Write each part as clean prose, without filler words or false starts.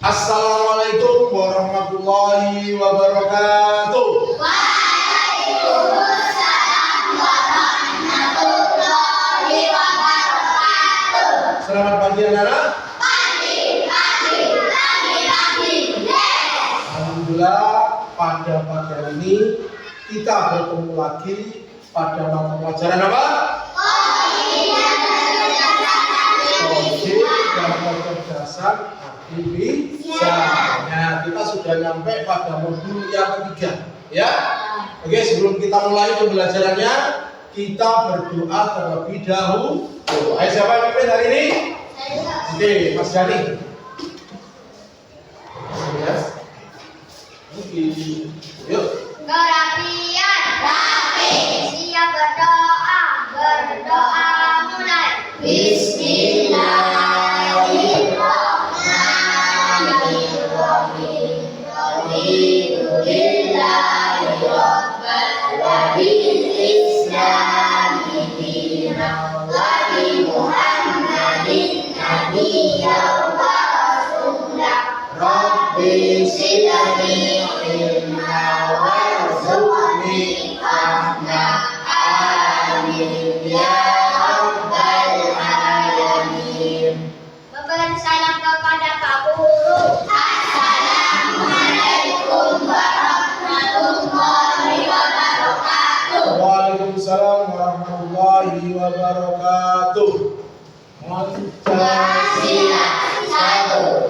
Assalamualaikum warahmatullahi wabarakatuh. Waalaikumsalam warahmatullahi wabarakatuh. Selamat pagi anak-anak. Pagi. Yes. Alhamdulillah pada pagi hari ini kita bertemu lagi pada mata pelajaran apa? Kognitif dan kecerdasan artifisial. Nah, kita sudah nyampe pada modul yang ketiga, ya. Oke, sebelum kita mulai pembelajarannya, kita berdoa terlebih dahulu. Ayo, siapa yang pimpin hari ini? Oke, Mas Dani. Ya. Oke. Yuk. Kerapian, rapi, siap berdoa mulai. Bismillahirrahmanirrahim. Alhamdulillahirobbilalamin. Islami dinan wa bi Muhammadin nabiyyan wa rasulah. Rabbi zidni ilma warzuqni fahma. Amin ya rabbal alamin. Memberi salam kepada Pak Guru. Assalamualaikum warahmatullahi wabarakatuh. Waalaikumsalam warahmatullahi wabarakatuh. Pancasila satu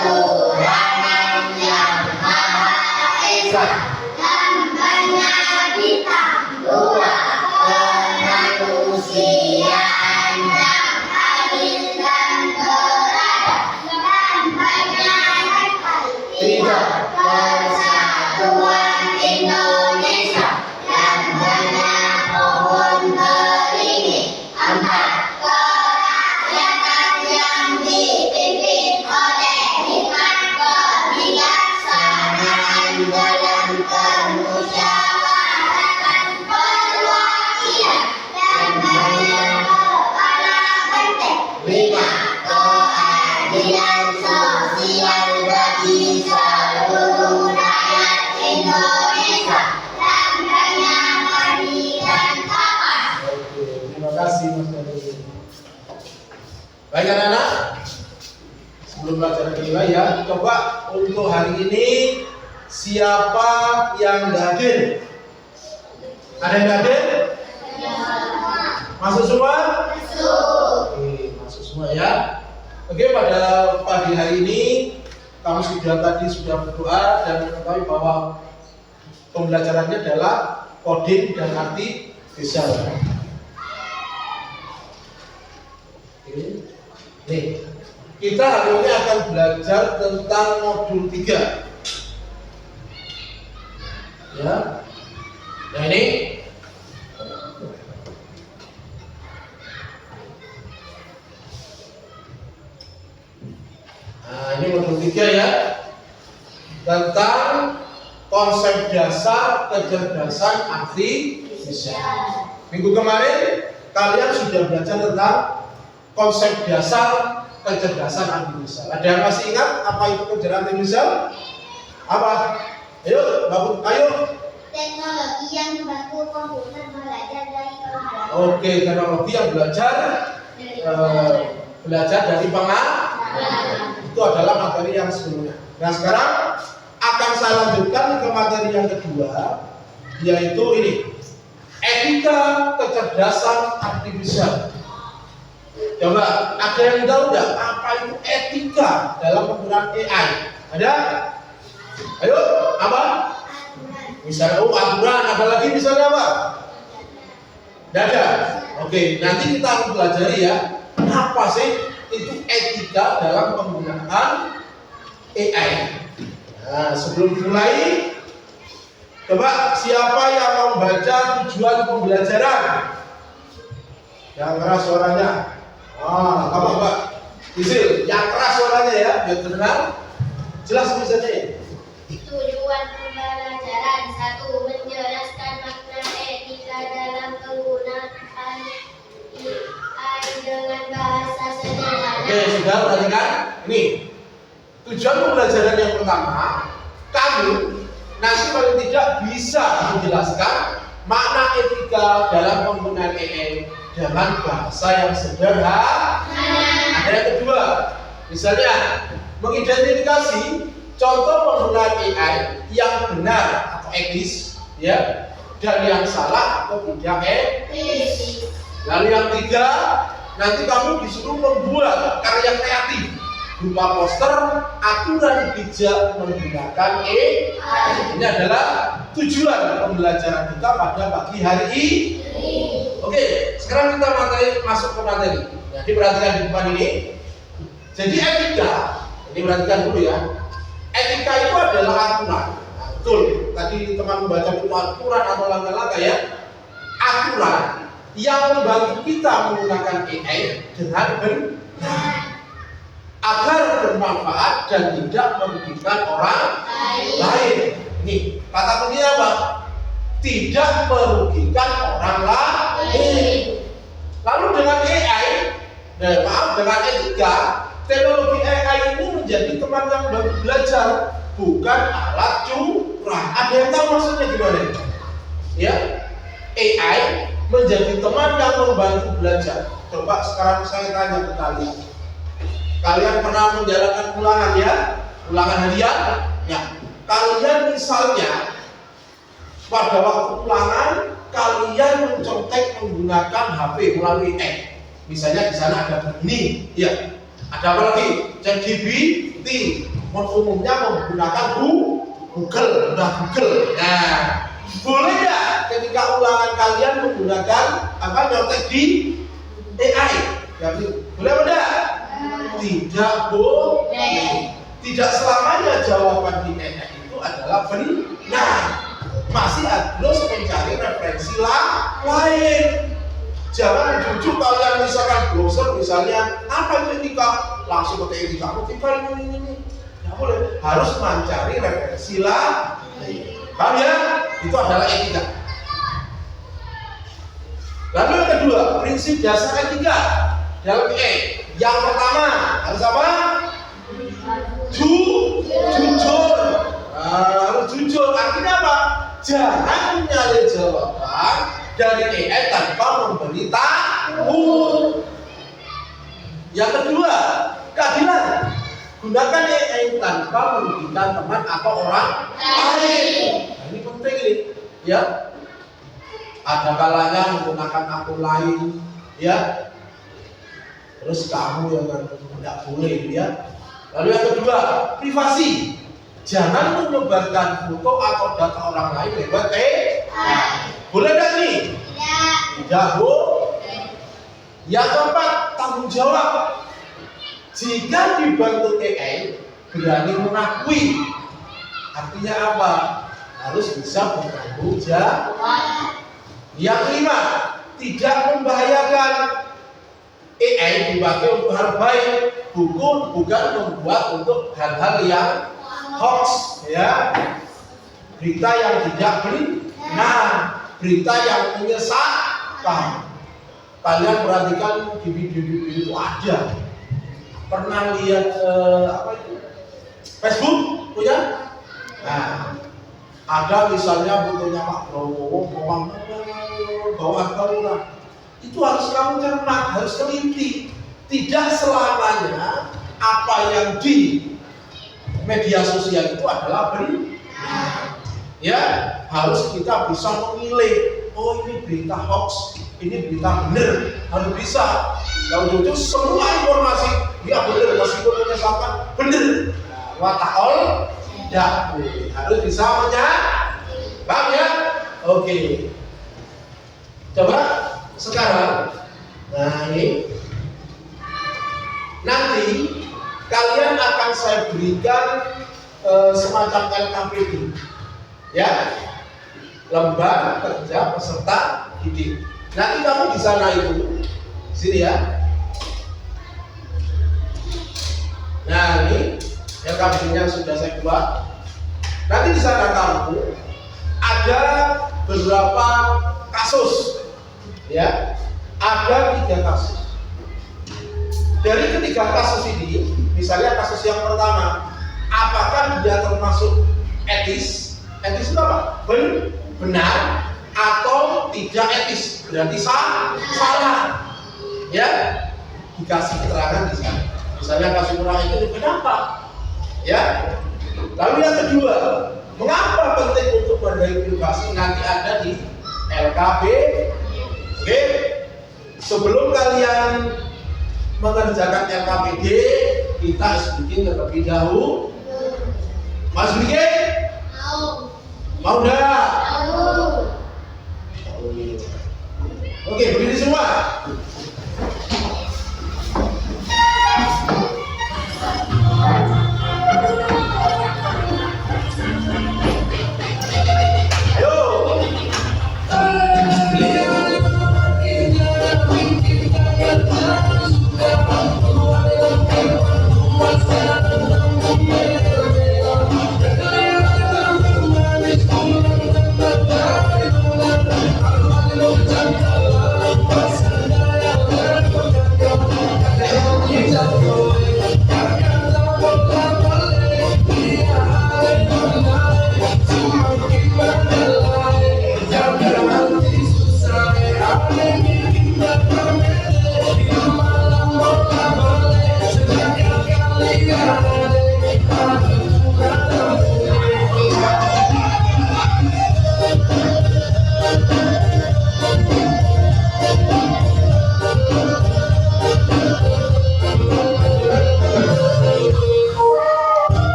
ketuhanan yang maha esa, lambangnya bintang, dua kemanusiaan yang adil dan beradab, lambangnya nakal, tiga persatuan Indonesia, lambangnya pohon beringin, empat kerakyatan yang dipimpin oleh hikmat kebijaksanaan dalam permusyawaratan perwakilan, lambangnya kepala benteng, lima keadilan sosial bagi seluruh rakyat Indonesia, lambangnya keadilan kapas. Oke, terima kasih Mas Dani. Baik anak-anak, sebelum belajar nilai ya, coba untuk hari ini siapa yang nggak hadir? Ada yang nggak hadir? Masuk semua? Oke, masuk semua ya. Oke, pada pagi hari ini kamu sudah berdoa dan mengetahui bahwa pembelajarannya adalah coding dan artifisial. Oke. Nih, kita hari ini akan belajar tentang modul 3. Ya. Nah, ini modul 3 ya. Tentang konsep dasar kecerdasan artifisial. Minggu kemarin kalian sudah belajar tentang konsep dasar kecerdasan artifisial. Ada yang masih ingat apa itu kecerdasan artifisial? Apa? Ayo, ayo. Teknologi yang membantu komputer belajar dari pengalaman. Oke, teknologi yang belajar dari pengalaman. Itu adalah materi yang sebelumnya. Nah, sekarang akan saya lanjutkan ke materi yang kedua, yaitu ini, etika kecerdasan artifisial. Coba, ada yang tahu nggak apa itu etika dalam penggunaan AI? Ada? Ayo, apa? Misalnya, aturan, ada lagi misalnya apa? Tidak ada. Oke, nanti kita akan pelajari ya, apa sih itu etika dalam penggunaan AI. Nah, sebelum dimulai, coba siapa yang mau baca tujuan pembelajaran? Yang keras suaranya. Apa Mbak? Isil, yang keras suaranya ya, biar terdengar. Jelas misalnya. Tujuan pembelajaran 1. Menjelaskan makna etika dalam penggunaan AI dengan bahasa sederhana. Oke, sudah perhatikan. Ini Tujuan pembelajaran yang pertama, kamu nanti paling tidak bisa menjelaskan makna etika dalam penggunaan AI dengan bahasa yang sederhana. Ada yang kedua, misalnya mengidentifikasi contoh penggunaan AI yang benar atau etis, ya, dan yang salah atau tidak etis. Lalu yang ketiga, nanti kamu disuruh membuat karya kreatif berupa poster, aturan bijak menggunakan AI. Ini adalah tujuan pembelajaran kita pada pagi hari ini. Oke, sekarang kita masuk ke materi. Jadi perhatikan di depan ini. Jadi etika, ini perhatikan dulu ya. Etika itu adalah aturan. Nah, betul. Tadi teman membaca itu aturan atau langkah-langkah ya. Aturan yang membantu kita menggunakan AI dengan benar agar bermanfaat dan tidak merugikan orang lain. Ini kata kuncinya apa? Tidak merugikan orang lain. Lalu dengan AI, dengan etika, teknologi AI ini menjadi teman yang baru belajar, bukan alat curang. Ada yang tahu maksudnya gimana? Ya, AI menjadi teman yang membantu belajar. Coba sekarang saya tanya ke kalian. Kalian pernah menjalankan ulangan ya? Ulangan harian? Ya. Kalian misalnya pada waktu ulangan kalian mencontek menggunakan HP melalui AI. Misalnya di sana ada begini, ya. Ada apa lagi? ChatGPT. Umumnya menggunakan Google. Nah, boleh nggak ketika ulangan kalian menggunakan nyontek di AI? Ya, boleh apa enggak? Tidak boleh. Tidak selamanya jawaban di AI itu adalah benar. Masih harus mencari referensi lain. Jangan jujur kalian misalkan browser misalnya apa itu etika, langsung pakai etika ini. Tidak boleh. Harus mencari referensi lain. Paham ya? Itu adalah etika. Lalu yang kedua, prinsip dasar etika dalam AI. Yang pertama harus apa? Jujur. Harus jujur. Artinya apa? Jangan menyalih jawaban dari AI tanpa memberitahu. Yang kedua, keadilan. Gunakan AI tanpa merugikan teman atau orang lain. Nah, ini penting ini, ya. Ada kalanya menggunakan akun lain, ya. Terus kamu yang tidak boleh, ya. Lalu yang kedua, privasi. Jangan menyebarkan foto atau data orang lain lewat AI. Boleh nggak nih? Tidak boleh. Yang keempat, tanggung jawab. Jika dibantu AI, berani mengakui. Artinya apa? Harus bisa bertanggung jawab. Yang kelima, tidak membahayakan. AI dipakai untuk hal baik, bukan membuat untuk hal-hal yang hoax, ya. Berita yang tidak benar, berita yang menyesatkan. Kalian perhatikan di video-video itu ada. Pernah lihat Facebook punya? Nah, ada misalnya fotonya Pak Prabowo bawa harta. Itu harus kamu cermat, harus teliti. Tidak selamanya apa yang di media sosial itu adalah benar. Ya, harus kita bisa memilih. Oh, ini berita hoax, ini berita benar. Harus bisa. Kalau itu semua informasi dia benar, meskipun menyesatkan benar. Wataol tidak boleh. Harus bisa paham ya? Oke. Coba sekarang, nah ini nanti kalian akan saya berikan semacam LKPD, ya, lembar kerja peserta didik. Nanti kamu di sana itu, sini ya. Nah ini LKPD-nya sudah saya buat. Nanti di sana kamu ada beberapa kasus. Ya, ada 3 kasus. Dari ketiga kasus ini, misalnya kasus yang pertama, apakah dia termasuk etis? Etis itu apa? Benar atau tidak etis? Berarti salah. Ya, dikasih keterangan di sana. Misalnya kasih kurang itu kenapa? Ya. Lalu yang kedua, mengapa penting untuk mendalui privasi? Nanti ada di LKB. Oke. Sebelum kalian mengerjakan LKPD, kita bikin terlebih dahulu. Mas bikin? Mau dah? Oke, berdiri semua.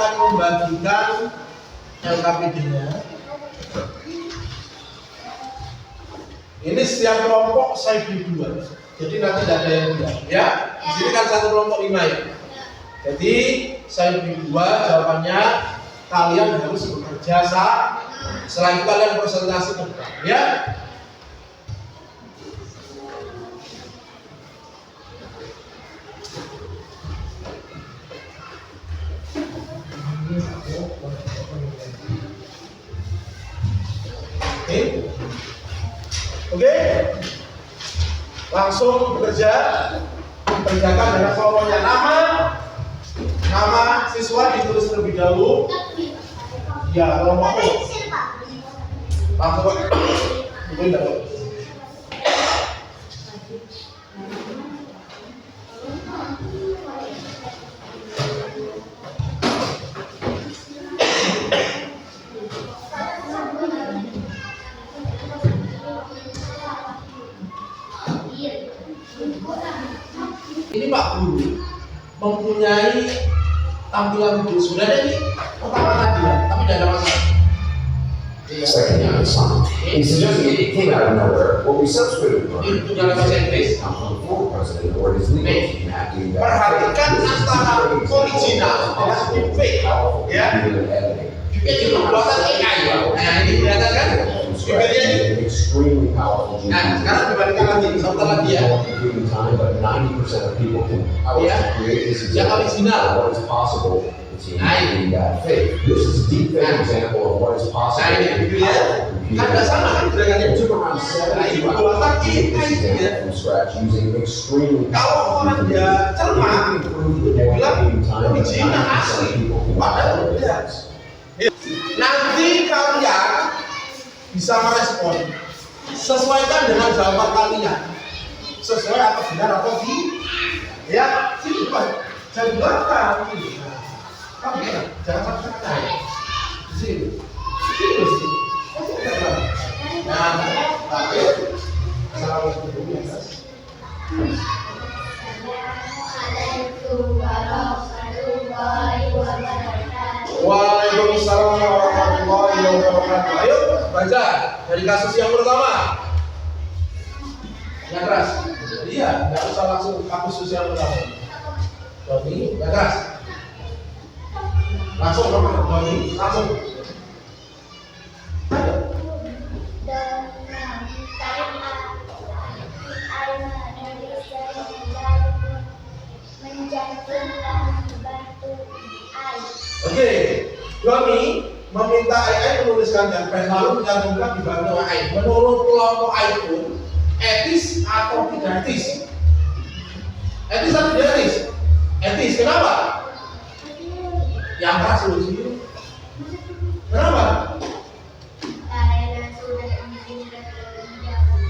akan membagikan LKPD-nya. Ini setiap kelompok saya beri 2. Jadi nanti tidak ada yang 2 ya. Di sini kan satu kelompok 5 ya. Jadi saya beri 2, jawabannya kalian harus bekerja sama. Setelah itu kalian presentasi ke depan ya. Oke, langsung bekerja. Kerjakan dengan kelompoknya. Nama siswa ditulis terlebih dahulu. Ya, kelompoknya. Langsung bukuin dahulu. Ini Pak Guru mempunyai tampilan video. Sebenarnya ini pertama tadi ya, tapi tidak ada masalah. Second young son. He suggested it came out of nowhere. What we subsequently learned Itu dalam bahasa Inggris. comes from the former president or his legal team acting that. Perhatikan antara original dengan deepfake, ya. Juga juga buatan AI. Nah ini kelihatan kan? Videonya ini. Extremely powerful. Nah sekarang dibandingkan lagi, satu lagi ya. Computing time, but 90% of people can create this Yang example original. of what is possible. In that fake. This is a deep fake example of what is possible. Nah ini videonya kan nggak sama kan gerakannya. It took around 7 Nah, buatan AI this ya. example from scratch using extremely Kalau orang dia cermat, dia bilang original asli. Padahal tidak. Nanti kalian bisa merespon. Sesuaikan dengan jawaban kalian. Sesuai atau benar atau tidak. Ya, sini Pak. Saya belakang. Kamu jangan sampai tanya. Di sini. Sini. Nah, tapi assalamualaikum warahmatullahi wabarakatuh. Waalaikumsalam warahmatullahi wabarakatuh. Ayo baca dari kasus yang pertama. Yang keras. Iya, nggak usah langsung kasus yang pertama. Doni, yang keras. Langsung Doni, langsung. Ayo. Oke, Doni meminta AI menuliskan cerpen lalu mencantumkan di batu AI. Menurut kelompok AI pun etis atau tidak etis? Etis atau tidak etis? Etis, kenapa? Yang keras dulu sih. Kenapa?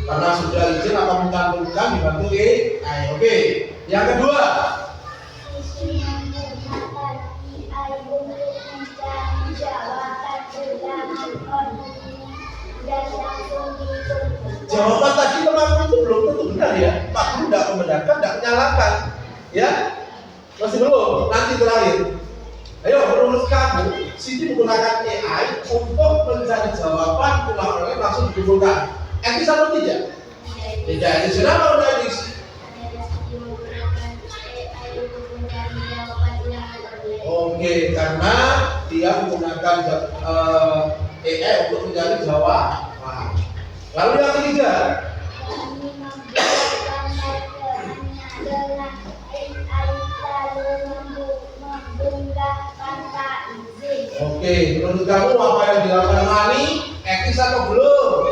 Karena sudah izin atau mencantumkan di batu AI. Oke, yang kedua. Jawaban tadi teman-teman itu belum tentu benar ya. Pak Guru tidak membenarkan, tidak menyalahkan. Ya, masih belum. Nanti terakhir. Ayo, menurut kamu, Siti menggunakan AI untuk mencari jawaban ulang-ulangnya langsung dikumpulkan. Etis atau tidak? Tidak etis. Kenapa udah etis? Oke, karena dia menggunakan AI untuk mencari jawaban. Lalu yang ketiga, oke, menurut kamu apa yang dilakukan Mani etis atau belum?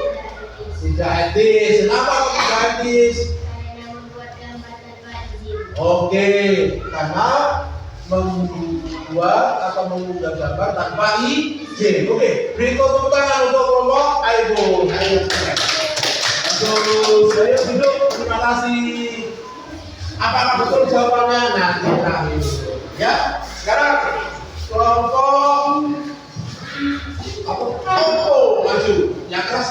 Tidak etis. Kenapa kok tidak etis? Oke, karena membuat atau mengunggah gambar tanpa izin. Oke, beri tepuk tangan untuk kelompok Aibon. Ayo, saya duduk. Terima kasih. Apakah betul jawabannya? Nanti terakhir. Ya, sekarang kelompok apa? Oh, maju. Yang keras.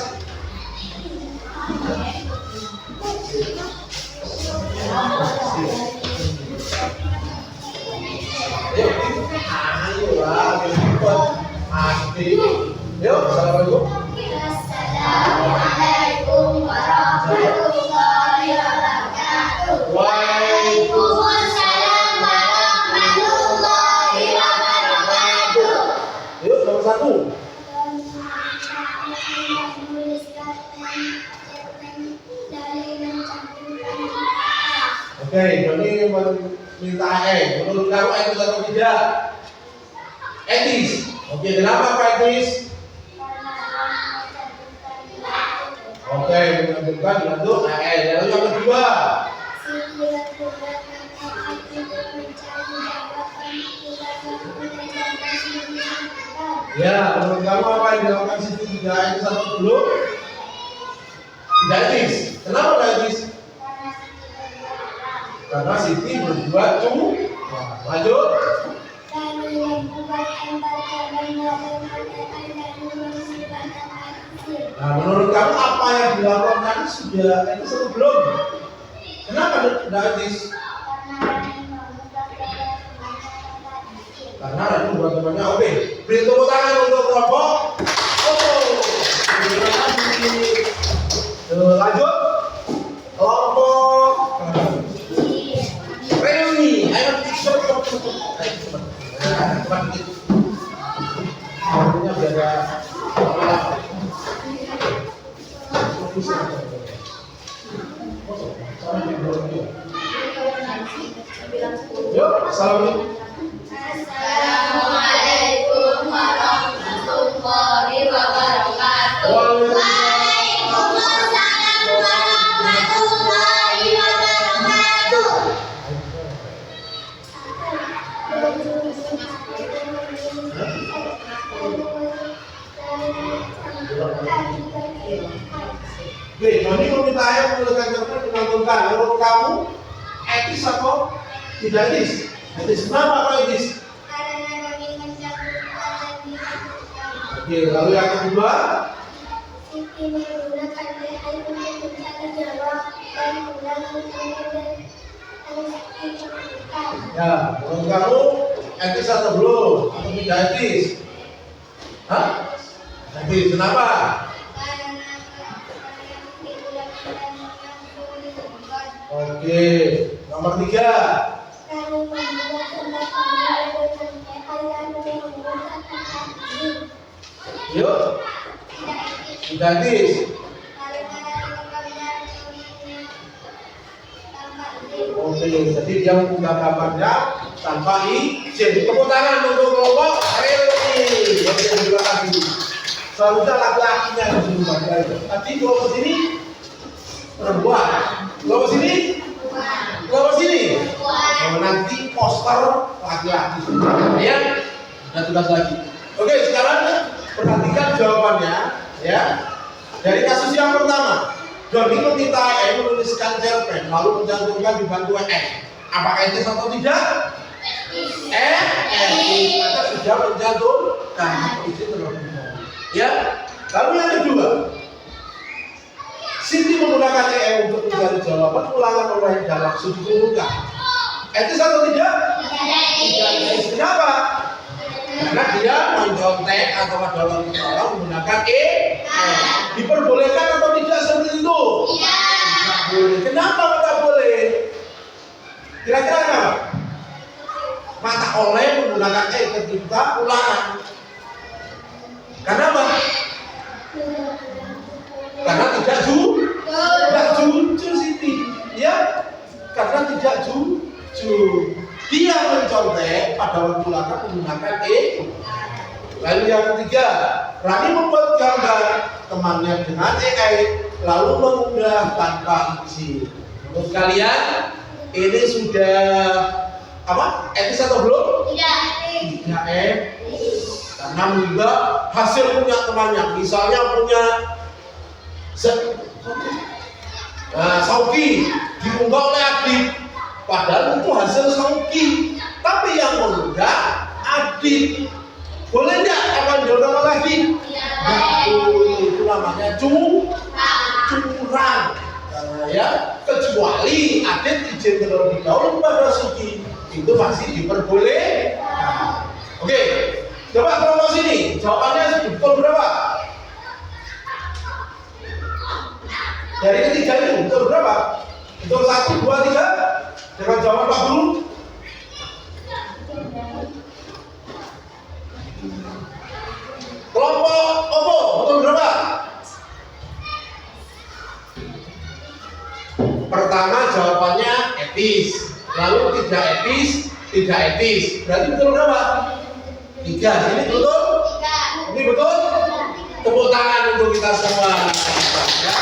Ayo lah. Assalamualaikum. Assalamualaikum warahmatullahi wabarakatuh. Waalaikumsalam warahmatullahi wabarakatuh. Yuk, nomor 1. Oke, Joni meminta menurut kamu etis atau tidak? Etis. Oke, kenapa Pak etis? Oke, menunjukkan dibantu lalu yang kedua. Ya, menurut kamu apa yang dilakukan Siti tidak etis atau belum? Tidak etis. Kenapa tidak etis? Karena Siti berbuat curang. Lanjut. Nah, menurut kamu apa yang dilakukan tadi sudah etis atau belum? Kenapa tidak etis? Karena ada teman-temannya. Oke, beri tepuk tangan untuk kelompok. Terima kasih. Lanjut. Kelompok reuni. Ayo cepat. Nah, cepat dikit. Akhirnya biar yuk, assalamualaikum. Assalamualaikum warahmatullahi wabarakatuh. Waalaikumsalam warahmatullahi wabarakatuh. Oke, Joni meminta ayah menuliskan cerpen menentukan menurut kamu etis atau tidak etis? Etis. Kenapa kok etis? Karena kami mencakup dan dilakukan. Oke, lalu yang kedua. Siti menggunakan AI untuk mencari jawab dan menggunakan Ya, menurut kamu etis atau belum? Atau tidak etis? Hah? Etis. Kenapa? Oke, nomor 3. Yuk, tidak etis. Oke, jadi dia membuka gambarnya tanpa izin. Tepuk tangan untuk kelompok reuni. Oke, terima kasih. Seharusnya laki-lakinya yang disuruh baca itu. Tadi kelompok sini perempuan, kelompok sini, kelompok sini. Oh, nanti poster laki-laki semua. Ya, dan tugas lagi. Oke, sekarang perhatikan jawabannya, ya. Dari kasus yang pertama. Joni meminta EM menuliskan cerpen lalu mencantumkan dibantu EM. Apakah etis atau tidak? Etis. Maka sudah mencantumkan izin terlebih dahulu. Ya. Lalu yang kedua, Siti menggunakan EM untuk mencari jawaban ulangan oleh dalam sudut rujukan. Etis atau tidak? Tidak etis. Kenapa? Karena dia mencontek atau dalam persoalan menggunakan diperbolehkan atau tidak seperti itu? Tidak boleh. Kenapa tidak boleh? Kira-kira kenapa? Mata oleh menggunakan ketika ulangan. Kenapa? Karena tidak jujur Siti, ya? Karena tidak jujur. Dia mencontek pada waktu ulangan menggunakan Lalu yang ketiga, Rani membuat gambar temannya dengan AI lalu mengunggah tanpa izin. Menurut kalian ini sudah apa? Etis atau belum? Tidak etis. Karena mengunggah hasil punya temannya. Misalnya punya Sauki diunggah oleh Adit. Padahal itu hasil Sauki. Tapi yang mengunggah Adit. Boleh nggak akan diulang lagi? Nggak boleh. Itu namanya curang. Ya, kecuali Adit izin terlebih dahulu kepada Suki, itu masih diperbolehkan. Oke, coba kelompok sini. Jawabannya betul berapa? Dari ketiga ini betul berapa? Betul 1, 2, 3. Jangan jawab Pak Guru. Kelompok opo betul berapa? Pertama jawabannya etis, lalu tidak etis, tidak etis. Berarti betul berapa? 3. Ini betul? Ini betul? Tepuk tangan untuk kita semua. Ya.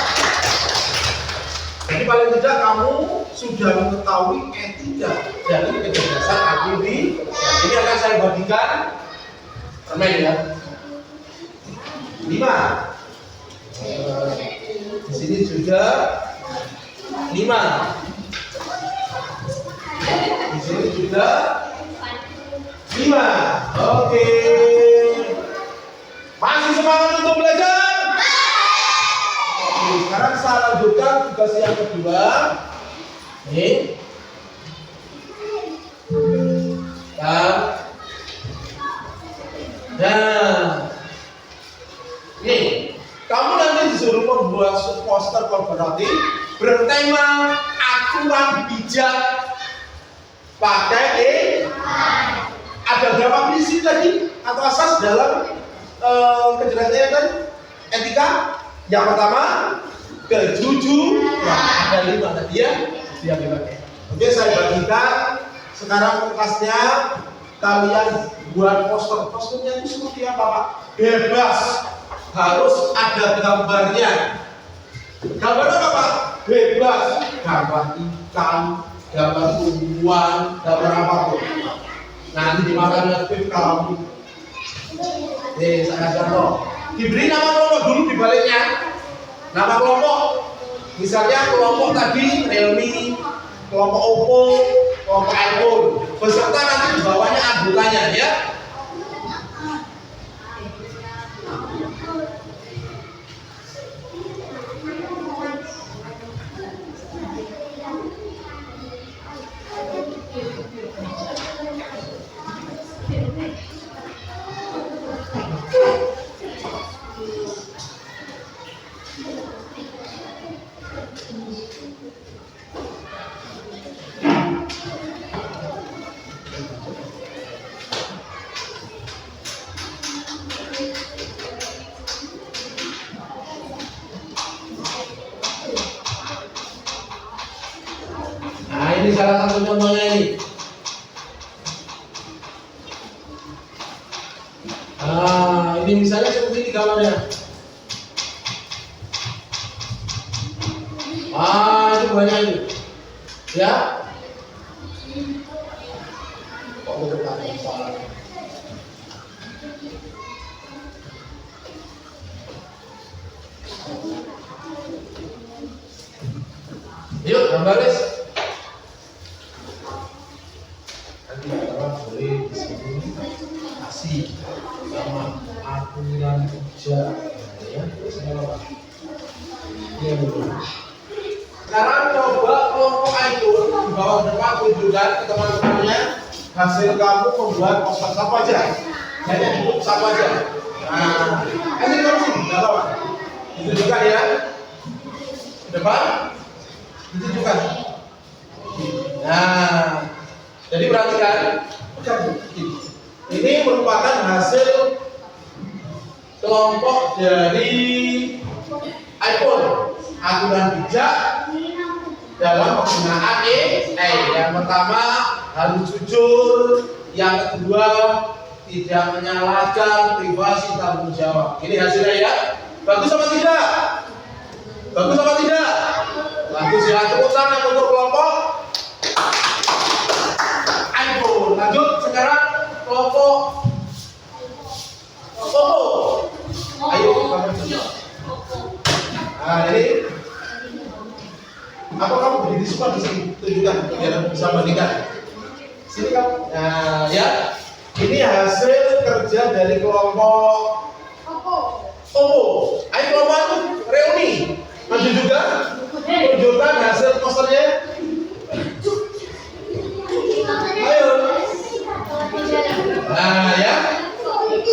Jadi paling tidak kamu sudah mengetahui etika dari kecerdasan artifisial. Ini akan saya bagikan permen ya. 5. Di sini juga 5. Di sini juga 5. Oke. Masih semangat untuk belajar? Oke, sekarang saya lanjutkan tugas yang kedua. Nih. Nah, nih, kamu nanti disuruh membuat poster kolaboratif bertema aturan bijak pakai Ada berapa prinsip tadi atau asas dalam kecerdasan tadi? Etika. Yang pertama, kejujuran. Ada 5 tadi ya. Yang dipakai. Oke, saya bagikan sekarang kertasnya. Kalian buat poster. Posternya itu seperti apa, Pak? Bebas. Harus ada gambarnya. Gambar apa, Pak? Bebas. Gambar ikan, gambar tumbuhan, gambar apapun. Nanti dimakan oleh kamu. Saya ajar loh. Diberi nama kelompok dulu di baliknya. Nama kelompok. Misalnya kelompok tadi Realme, kelompok Oppo, kelompok iPhone. Beserta nanti di bawahnya anggotanya ya. Ini salah satu contohnya ini. Ini misalnya seperti ini gambarnya. Itu banyak itu. Ya. Kok udah salah. Yuk, gambaris. Boleh di sini kasih sama aturan kerja ya. Sekarang coba kelompok itu di bawah depan tunjukkan ke teman-temannya hasil kamu membuat poster siapa aja. Hanya cukup siapa aja. Nah, ini kamu sini, nggak apa-apa. Ditunjukkan ya. Depan, ditunjukkan. Nah. Jadi perhatikan, ini merupakan hasil kelompok dari iPhone. Aturan bijak dalam penggunaan AI. Yang pertama harus jujur, yang kedua tidak menyalahkan privasi tanggung jawab. Ini hasilnya ya. Bagus apa tidak? Bagus apa tidak? Bagus ya. Tepuk tangan untuk kelompok iPhone. Lanjut sekarang kelompok Oppo. Ayo kamu tunjuk. Nah, jadi apa kamu berdiri semua di sini? Tunjukkan biar bisa bandingkan. Sini kamu. Nah, ya. Ini hasil kerja dari kelompok Oppo. Ayo kelompok Realme. Maju juga. Tunjukkan hasil posternya. Ayo. Nah, ya.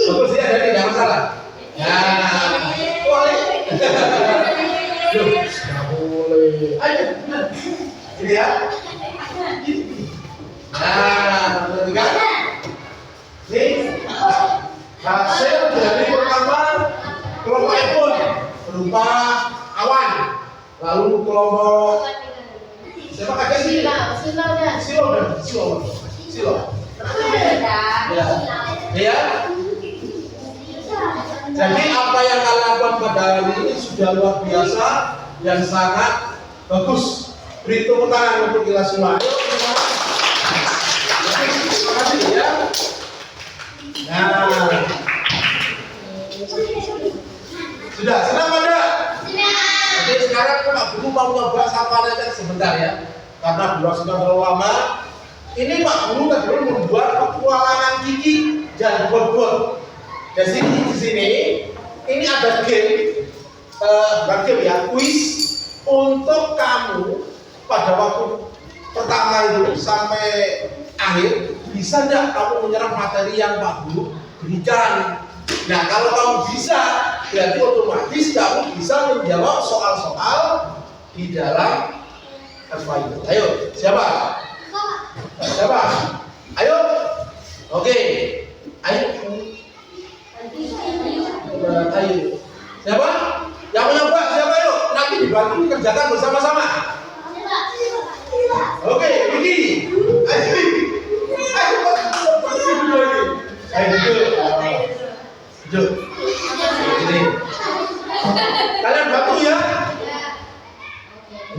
Bagus ya, jadi tidak masalah. Nah, boleh. Loh, kamu gitu ya. Nah, berarti kan? Nih, hasil dari pertama kelompok embun berupa awan, lalu kelompok siapa kakek sih? Silo. Ya. Jadi apa yang kalian lakukan pada hari ini sudah luar biasa dan sangat bagus. Beri tepuk tangan untuk kita semua. Ayo, terima kasih ya. Nah, sudah senang pada? Oke, sekarang Pak Guru mau nyoba sapa aja sebentar ya, karena durasi sudah terlalu lama. Ini Pak Guru tadi membuat petualangan Kiki dan Bobot. Di sini ini ada game, bukan game ya, kuis untuk kamu pada waktu pertama itu sampai akhir. Bisa nggak kamu menyerap materi yang Pak Guru berikan? Nah, kalau kamu bisa, berarti otomatis kamu bisa menjawab soal-soal di dalam FYI. Ayo, siapa? Siapa? Ayo. Oke. Ayo. Ayo. Siapa? Yang mau nyoba? Siapa? Ayo. Nanti dibantu dikerjakan bersama-sama. Oke, Vicky. Ayo. Duduk. Ini. Kalian bantu ya.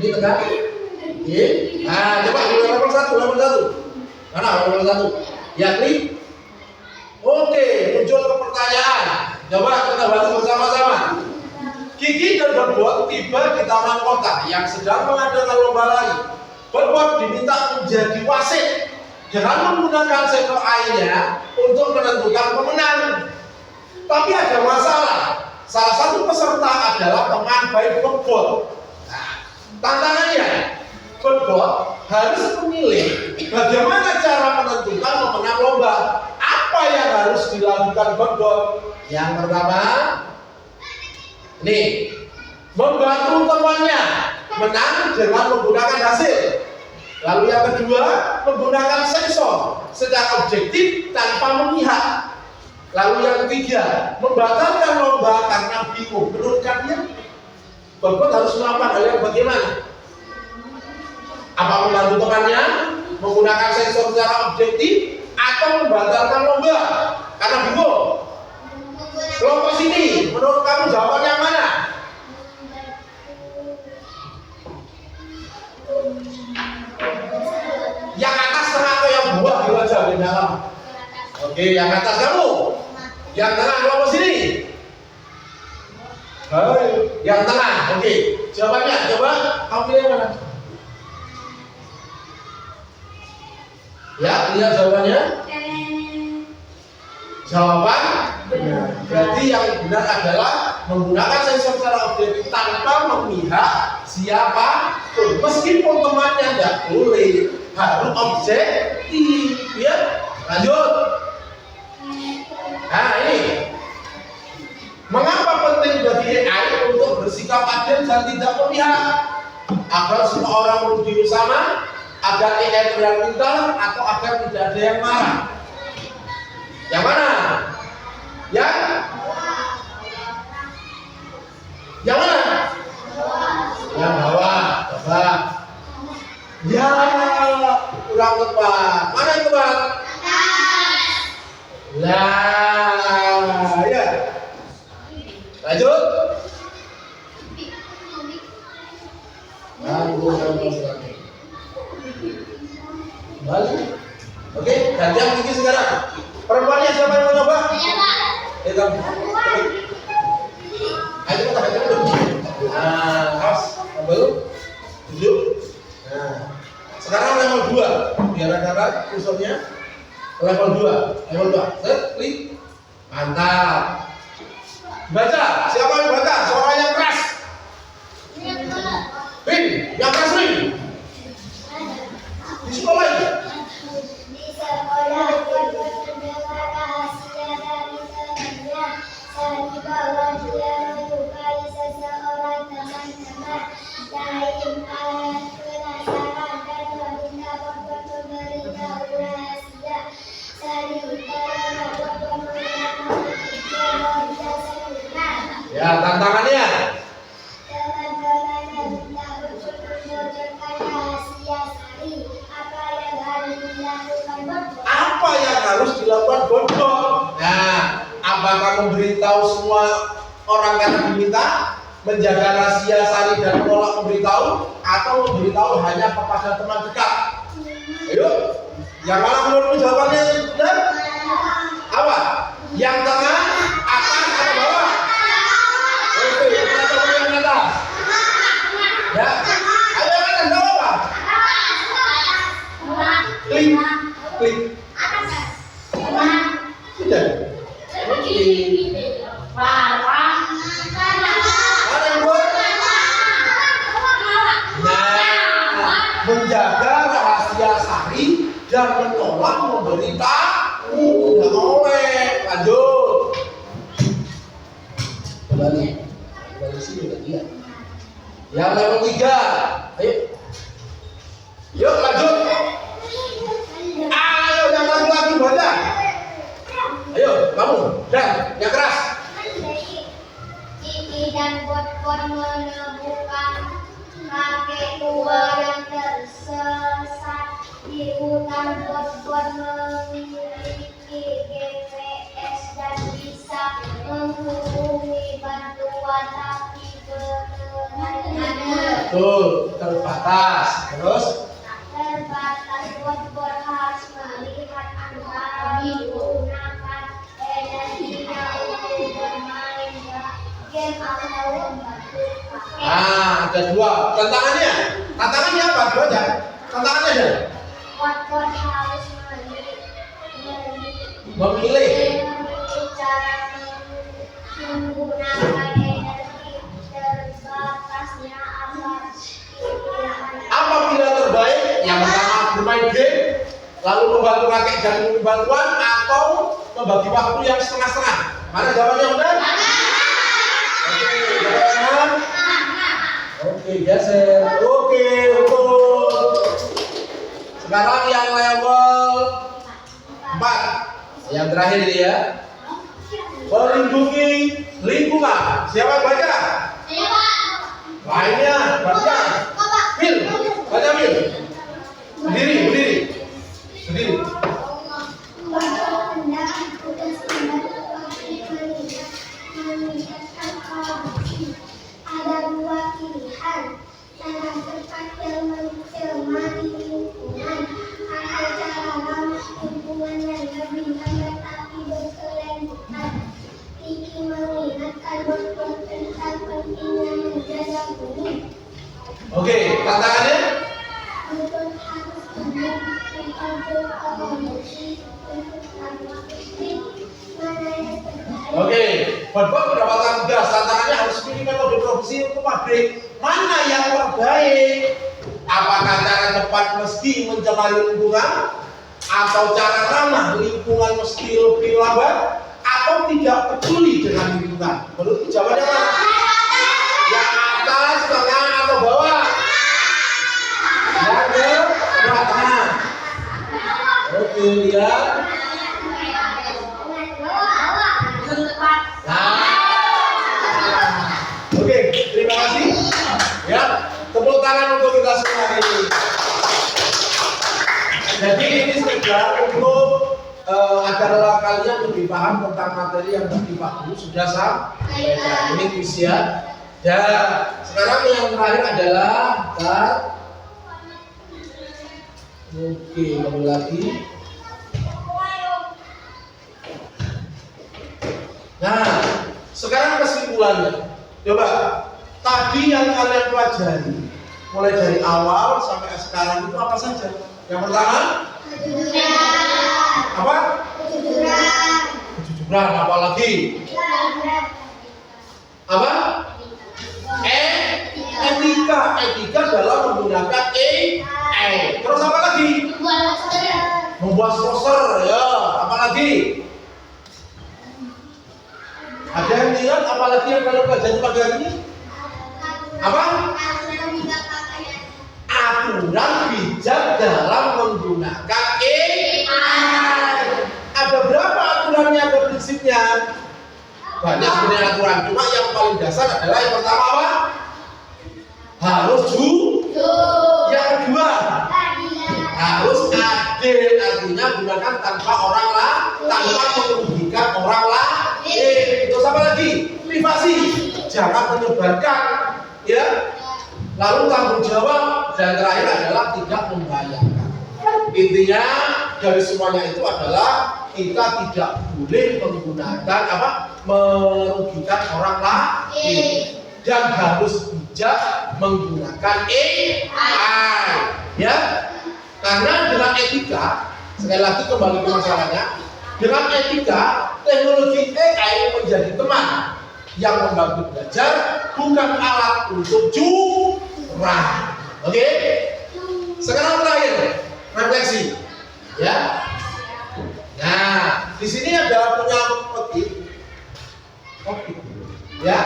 Ini tekan. Oke. Nah, coba level 1. Mana level 1? Ya, klik. Oke, muncul ke pertanyaan. Coba kita bantu bersama-sama. Kiki dan Bobot tiba di taman kota yang sedang mengadakan lomba lari. Bobot diminta menjadi wasit dengan menggunakan sendok airnya untuk menentukan pemenang. Tapi ada masalah. Salah satu peserta adalah teman baik Bobot. Nah, tantangannya, Bobot harus memilih bagaimana cara menentukan pemenang lomba. Apa yang harus dilakukan Bobot? Yang pertama, nih, membantu temannya menang dengan menggunakan hasil. Lalu yang kedua, menggunakan sensor secara objektif tanpa memihak. Lalu yang ketiga, membatalkan lomba karena bingung. Menurut kalian, Bobot harus melakukan hal yang bagaimana? Apa membantu temannya, menggunakan sensor secara objektif, atau membatalkan lomba karena bingung? Kelompok sini, menurut kamu jawaban yang mana? Yang atas tengah atau yang bawah gitu aja di dalam. Oke, yang atas kamu. Yang tengah kelompok sini. Hai, yang tengah. Oke, jawabannya coba kamu pilih yang mana? Ya, lihat jawabannya. Jawaban benar. Berarti yang benar adalah menggunakan sensor secara objektif tanpa memihak siapa pun. Meskipun temannya tidak boleh, harus objektif. Ya, lanjut. Nah, ini mengapa penting bagi AI untuk bersikap adil dan tidak memihak? Agar semua orang berdiri sama, agar AI terlihat pintar, atau agar tidak ada yang marah? Yang mana? Yang mana? Yang bawah. Coba. Ya, kurang tepat. Mana yang tepat? Nah, ya. Lanjut. Balik. Oke, gantian Kiki sekarang. Perempuannya siapa yang mau coba? Saya, Pak. Ayo kita gantian dulu. Nah, awas, ambil, duduk. Nah, sekarang level 2. Biar ada kursornya. Level 2. Set, klik. Mantap. Baca. Siapa yang baca? Suara yang keras. Rin, yang keras Rin. Di sekolah ini. Di sekolah Bobot mendengar rahasia dari temannya. Saat dibawa dia menyukai seseorang teman-teman lain. Penasaran Ya, tantangannya. Teman-teman yang tidak membocorkan rahasia Sari, apa yang harus dilakukan Bobo? Apa yang harus dilakukan Bobo? Nah, apakah memberitahu semua orang karena diminta, menjaga rahasia Sari dan menolak memberitahu, atau memberitahu hanya kepada teman dekat? Ayo, yang mana menurutmu jawabannya yang benar? Apa? Yang tengah, atas, atau bawah? Oke, kita coba yang atas. Ya, ayo yang atas, nggak apa-apa. Klik, klik. Sudah. Oke. Mana yang buat? Nah, menjaga rahasia Sari dan menolak memberitahu. Udah oleh. Lanjut. Kembali sini udah dia. Yang level 3. Ayo. Yuk lanjut. Ayo jangan lagi baca. Ayo kamu dan yang keras. Cici dan Bot-Bot menemukan kakek tua yang tersesat di hutan. Bot-Bot memiliki GPS dan bisa menghubungi bantuan, tapi kebenarannya Tuh terbatas. Terus terbatas. Bot-Bot harus melihat antara menggunakan energinya untuk bermain game atau membantu kakek. ada dua. Tantangannya apa? Dua aja. Tantangannya ada. Bot-Bot harus Memilih. cara menggunakan energi terbatasnya agar Apa pilihan terbaik? Yang pertama bermain game, lalu membantu kakek dan memberi bantuan, atau membagi waktu yang setengah-setengah. Mana jawabannya benar? Oke, jawabannya. Oke, geser. Oke, betul. Sekarang yang level 4. Yang terakhir ini ya. Melindungi lingkungan. Siapa baca? Lainnya baca. Mil, baca Mil. Berdiri. Ada dua pilihan, cara cepat yang mencemari lingkungan atau cara ramah lingkungan yang lebih lambat tapi berkelanjutan. Kiki mengingatkan Bot-Bot tentang pentingnya menjaga bumi. Oke, tantangannya? Bot-Bot harus menentukan berkomunikasi untuk ramah listrik. Mana yang terbaik? Oke, Bot-Bot mendapatkan tugas. Tantangannya harus pilih metode produksi untuk pabrik. Mana yang terbaik? Apakah cara cepat mesti mencemari lingkungan, atau cara ramah lingkungan mesti lebih lambat, atau tidak peduli dengan lingkungan? Menurut jawabannya mana? Yang atas, tengah, atau bawah? Yang ke tengah. Oke, lihat. Oke, terima kasih. Ya, tepuk tangan untuk kita semua hari ini. Jadi ini sekedar untuk agar kalian lebih paham tentang materi yang ditimpa dulu sudah sampai. Ini kuis ya. Dan sekarang yang terakhir adalah oke, kembali lagi. Nah, sekarang kesimpulannya. Coba, tadi yang kalian pelajari mulai dari awal sampai sekarang itu apa saja? Yang pertama, apa? Kejujuran, apa lagi? Apa? Etika dalam menggunakan AI. Terus apa lagi? Membuat poster, ya. Apa lagi? Ada yang ingat apalagi yang kalian pelajari pagi hari ini? Apa? Aturan bijak dalam menggunakan AI. Ada berapa aturannya, ada prinsipnya? Banyak sebenarnya aturan, cuma yang paling dasar adalah yang pertama apa? Harus yang kedua harus adil, artinya gunakan tanpa tanpa merugikan orang lain. Terus apa lagi? Privasi, jangan menyebarkan, ya. Lalu tanggung jawab, dan terakhir adalah tidak membahayakan. Intinya dari semuanya itu adalah kita tidak boleh menggunakan merugikan orang lain, dan harus bijak menggunakan AI, ya. Karena dengan etika, sekali lagi kembali ke masalahnya, dengan etika teknologi AI menjadi teman yang membantu belajar, bukan alat untuk curang. Oke? Sekarang terakhir refleksi, ya. Nah, di sini ada punya peti, ya.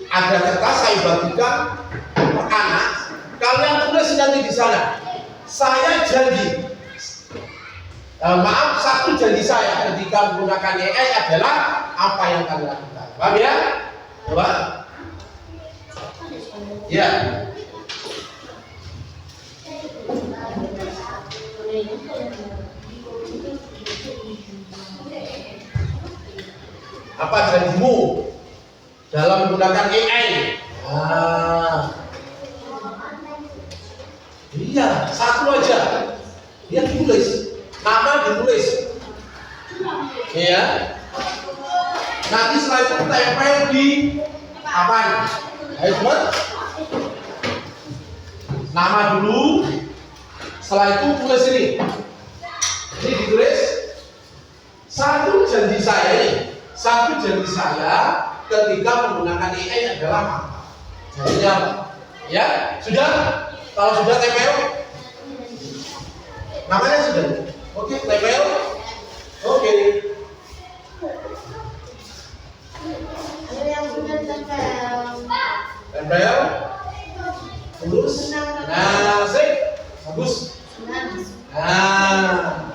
Ada kertas saya bagikan ke anak. Kalian tulis nanti di sana. Saya janji, maaf, satu janji saya ketika menggunakan AI adalah apa yang kalian lakukan. Paham ya? Coba. Ya. Apa janjimu dalam menggunakan AI? Iya, satu aja. Dia tulis, nama ditulis, ya. Nanti setelah itu tempel di apa? Ayo buat nama dulu. Setelah itu tulis ini. Ini ditulis. Satu janji saya ini. Satu janji saya ketika menggunakan AI adalah apa? Janjinya apa? Ya, sudah. Kalau sudah tempel, namanya sudah. Oke, tempel. Oke. Tempel. Terus. Nah, sip. Bagus. Nah.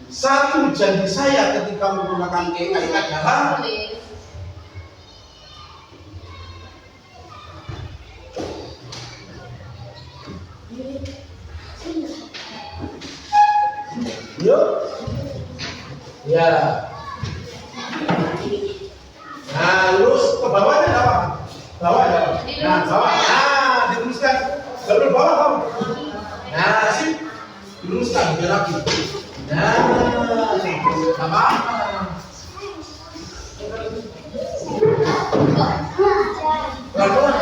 Satu janji saya ketika menggunakan AI adalah yuk, ya. Nah, lurus ke bawah ada apa? Bawah ada. Nah, bawah. Nah, dituliskan. Baru bawah kamu. Nah, sip. Diluruskan biar rapi. Nah, apa? Pelan-pelan.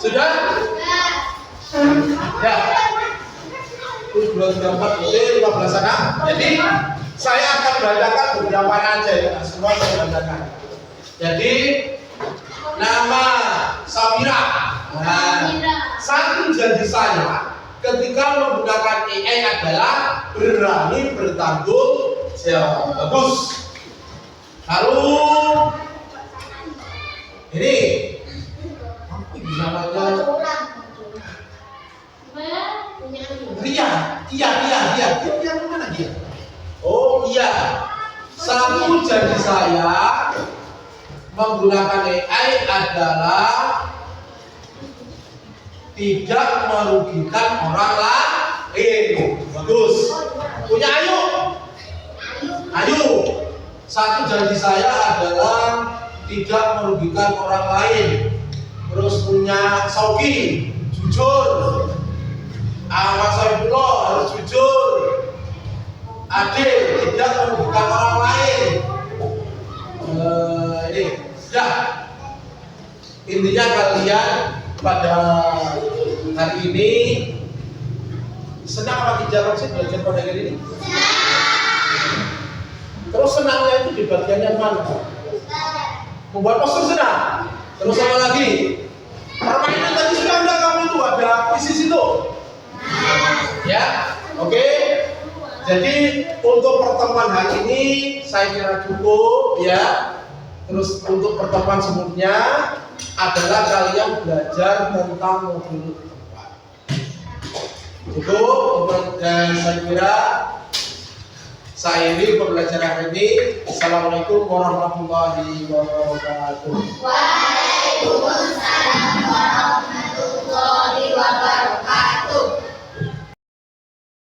Sudah? Ya. Terus 234 15 anak. Jadi saya akan bacakan beberapa aja ya, semua saya bacakan. Jadi nama Samira. Nah, satu janji saya ketika menggunakan AI adalah berani bertanggung jawab. Bagus. Lalu ini namanya Ria mana dia? Oh iya, satu janji saya menggunakan AI adalah tidak merugikan orang lain. Bagus. Punya Ayu. Satu janji saya adalah tidak merugikan orang lain. Terus punya Sauki, jujur. Mas Saifullah harus adil, tidak merugikan orang lain. Ini sudah. Intinya kalian pada hari ini senang apa tidak sih belajar pada hari ini? Terus senangnya itu di bagian yang mana? Membuat postur senang. Terus apa lagi? Permainan tadi sudah enggak kamu itu ada kuisis itu? Ya, oke. Jadi untuk pertemuan hari ini saya kira cukup ya. Terus untuk pertemuan sebelumnya adalah kalian belajar tentang modul keempat. Cukup dan saya kira saya ini pembelajaran ini. Assalamualaikum warahmatullahi wabarakatuh. Waalaikumsalam warahmatullahi wabarakatuh.